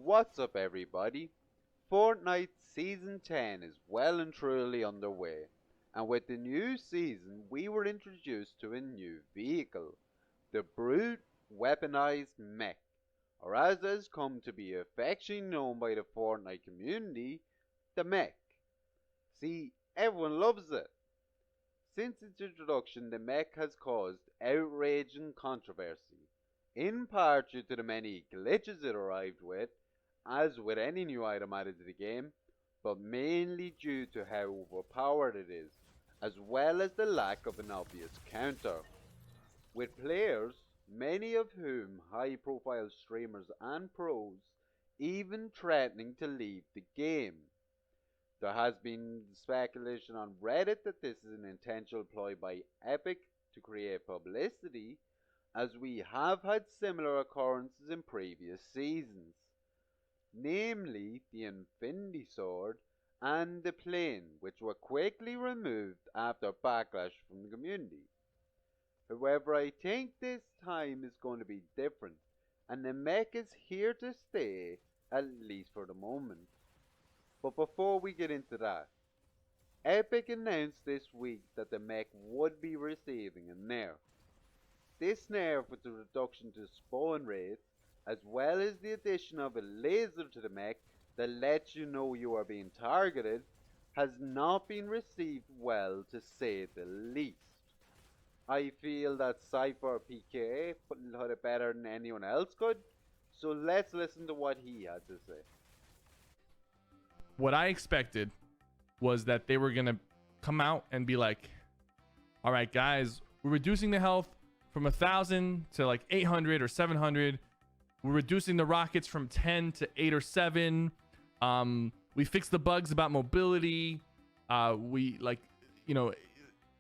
What's up everybody? Fortnite Season 10 is well and truly underway, and with the new season we were introduced to a new vehicle, the brute weaponized mech, or as it has come to be affectionately known by the Fortnite community, the mech. See, everyone loves it. Since its introduction, the mech has caused outrage and controversy, in part due to the many glitches it arrived with, as with any new item added to the game, but mainly due to how overpowered it is, as well as the lack of an obvious counter. With players, many of whom high profile streamers and pros, even threatening to leave the game. There has been speculation on Reddit that this is an intentional ploy by Epic to create publicity, as we have had similar occurrences in previous seasons, namely the Infinity Sword and the plane, which were quickly removed after backlash from the community. However, I think this time is going to be different, and the mech is here to stay, at least for the moment. But before we get into that, Epic announced this week that the mech would be receiving a nerf. This nerf, with the reduction to spawn rate, as well as the addition of a laser to the mech that lets you know you are being targeted, has not been received well, to say the least. I feel that Cypher PKA put it better than anyone else could, so let's listen to what he had to say. What I expected was that they were gonna come out and be like, all right guys, we're reducing the health from 1,000 to like 800 or 700. We're reducing the rockets from 10 to 8 or 7. We fixed the bugs about mobility. We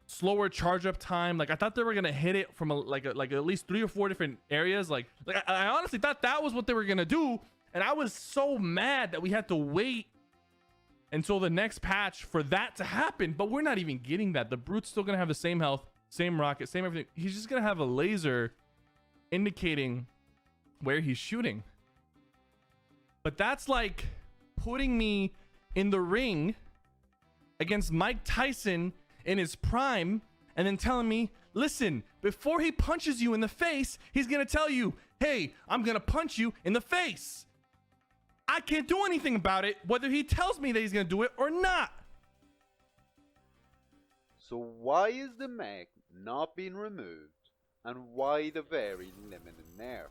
slower charge up time. Like I thought they were gonna hit it from like at least 3 or 4 different areas. Like I honestly thought that was what they were gonna do, and I was so mad that we had to wait until the next patch for that to happen. But we're not even getting that. The brute's still gonna have the same health, same rocket, same everything. He's just gonna have a laser indicating where he's shooting. But that's like putting me in the ring against Mike Tyson in his prime and then telling me, listen, before he punches you in the face, he's gonna tell you, hey, I'm gonna punch you in the face. I can't do anything about it, whether he tells me that he's gonna do it or not. So why is the mech not being removed, and why the very limited nerf?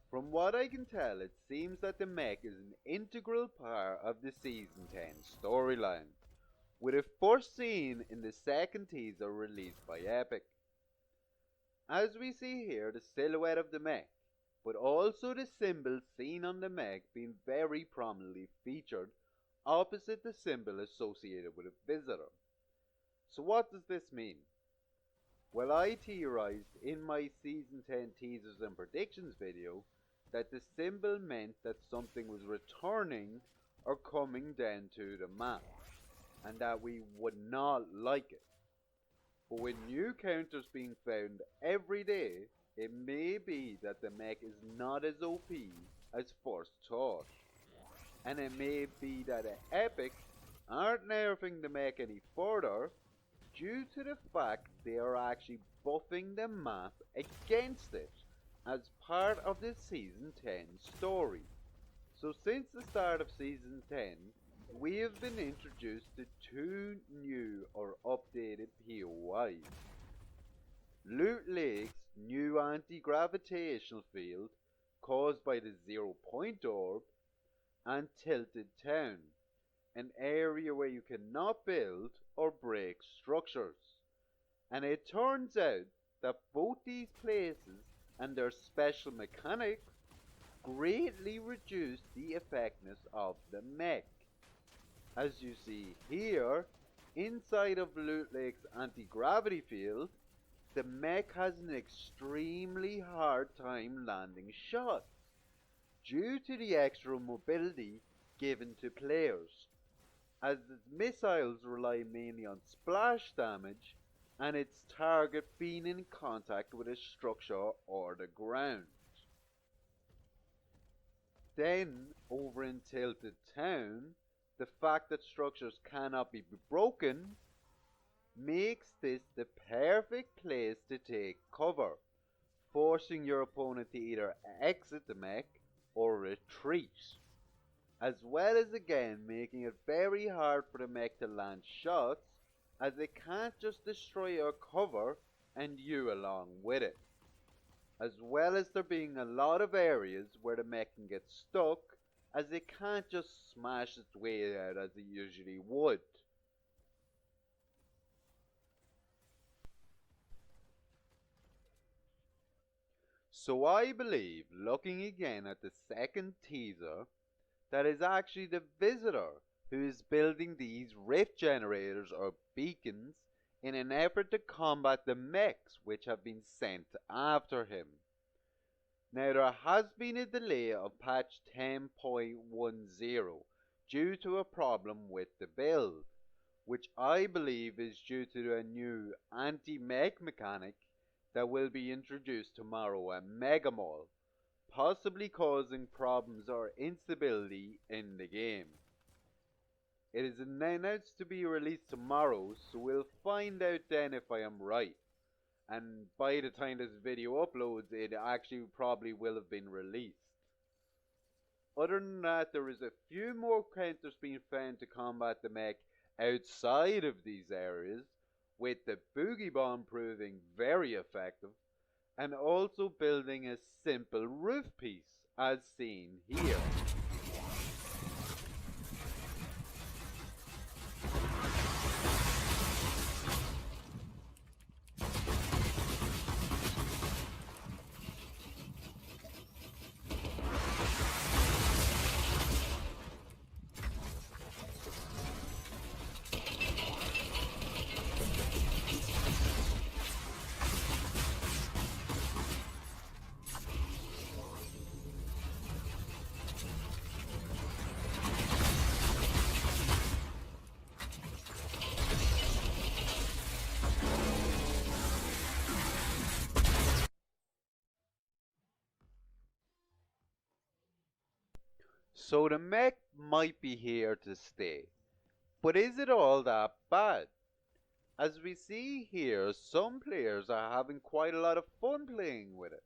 From what I can tell, it seems that the mech is an integral part of the Season 10 storyline, with it first seen in the second teaser released by Epic. As we see here, the silhouette of the mech, but also the symbol seen on the mech being very prominently featured opposite the symbol associated with a visitor. So what does this mean? Well, I theorized in my Season 10 teasers and predictions video that the symbol meant that something was returning or coming down to the map, and that we would not like it. But with new counters being found every day, it may be that the mech is not as OP as first thought. And it may be that Epic aren't nerfing the mech any further due to the fact they are actually buffing the map against it as part of the Season 10 story. So since the start of Season 10, we have been introduced to 2 new or updated POIs. Loot Lake's new anti-gravitational field caused by the 0-point orb, and Tilted Town, an area where you cannot build or break structures. And it turns out that both these places and their special mechanics greatly reduce the effectiveness of the mech. As you see here, inside of Loot Lake's anti-gravity field, the mech has an extremely hard time landing shots due to the extra mobility given to players, as its missiles rely mainly on splash damage and its target being in contact with a structure or the ground. Then, over in Tilted Town, the fact that structures cannot be broken makes this the perfect place to take cover, forcing your opponent to either exit the mech or retreat, as well as again making it very hard for the mech to land shots, as they can't just destroy your cover and you along with it, as well as there being a lot of areas where the mech can get stuck, as it can't just smash its way out as it usually would. So I believe, looking again at the second teaser, that is actually the visitor who is building these rift generators or beacons in an effort to combat the mechs which have been sent after him. Now there has been a delay of patch 10.10 due to a problem with the build, which I believe is due to a new anti-mech mechanic that will be introduced tomorrow at Mega Mall, possibly causing problems or instability in the game. It is announced to be released tomorrow, so we'll find out then if I am right. And by the time this video uploads, it actually probably will have been released. Other than that, there is a few more counters being found to combat the mech outside of these areas, with the Boogie Bomb proving very effective, and also building a simple roof piece, as seen here. So the mech might be here to stay, but is it all that bad? As we see here, some players are having quite a lot of fun playing with it.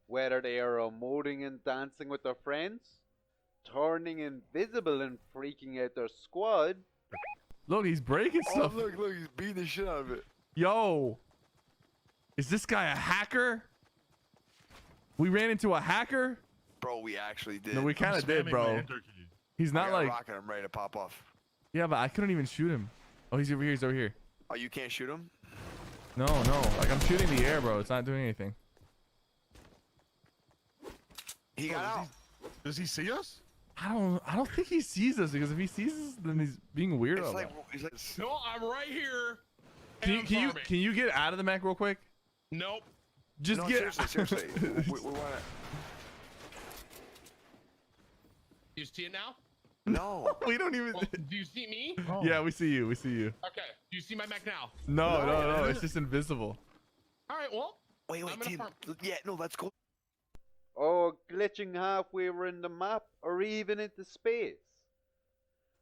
Whether they are emoting and dancing with their friends, turning invisible and freaking out their squad. Look, he's breaking stuff. Oh, look, he's beating the shit out of it. Yo, is this guy a hacker? We ran into a hacker? Bro, we actually did. No, we kind of did, bro. He's not like. Rocket, I'm ready to pop off. Yeah, but I couldn't even shoot him. Oh, he's over here. He's over here. Oh, you can't shoot him? No. Like, I'm shooting the air, bro. It's not doing anything. He got out. Does he see us? I don't think he sees us, because if he sees us, then he's being weird. It's like, he's like, No, I'm right here. Can you get out of the mech real quick? Nope. Just no, get. seriously. we want to. You see it now? No. We don't even. Well, do you see me? Oh. Yeah, we see you. We see you. Okay. Do you see my mech now? No. It's just invisible. All right. Well. Wait, Tim. Yeah, no, let's go. Or glitching halfway around the map, or even into space.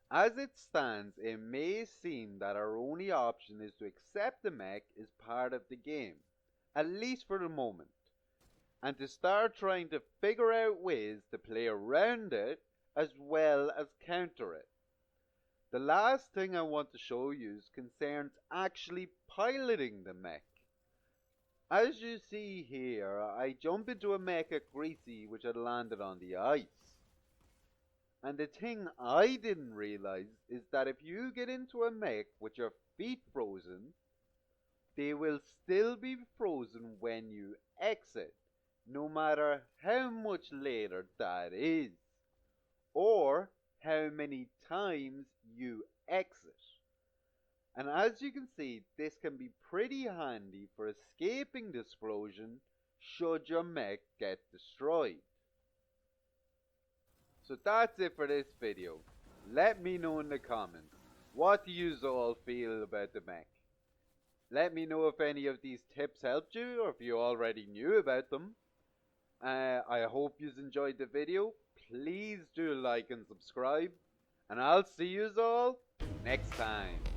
As it stands, it may seem that our only option is to accept the mech as part of the game, at least for the moment, and to start trying to figure out ways to play around it as well as counter it. The last thing I want to show you concerns actually piloting the mech. As you see here, I jump into a mech at Greasy which had landed on the ice. And the thing I didn't realize is that if you get into a mech with your feet frozen, they will still be frozen when you exit, no matter how much later that is, or how many times you exit. And as you can see, this can be pretty handy for escaping this explosion should your mech get destroyed. So that's it for this video. Let me know in the comments, what do you all feel about the mech? Let me know if any of these tips helped you, or if you already knew about them. I hope you enjoyed the video. please do like and subscribe. And I'll see you all next time.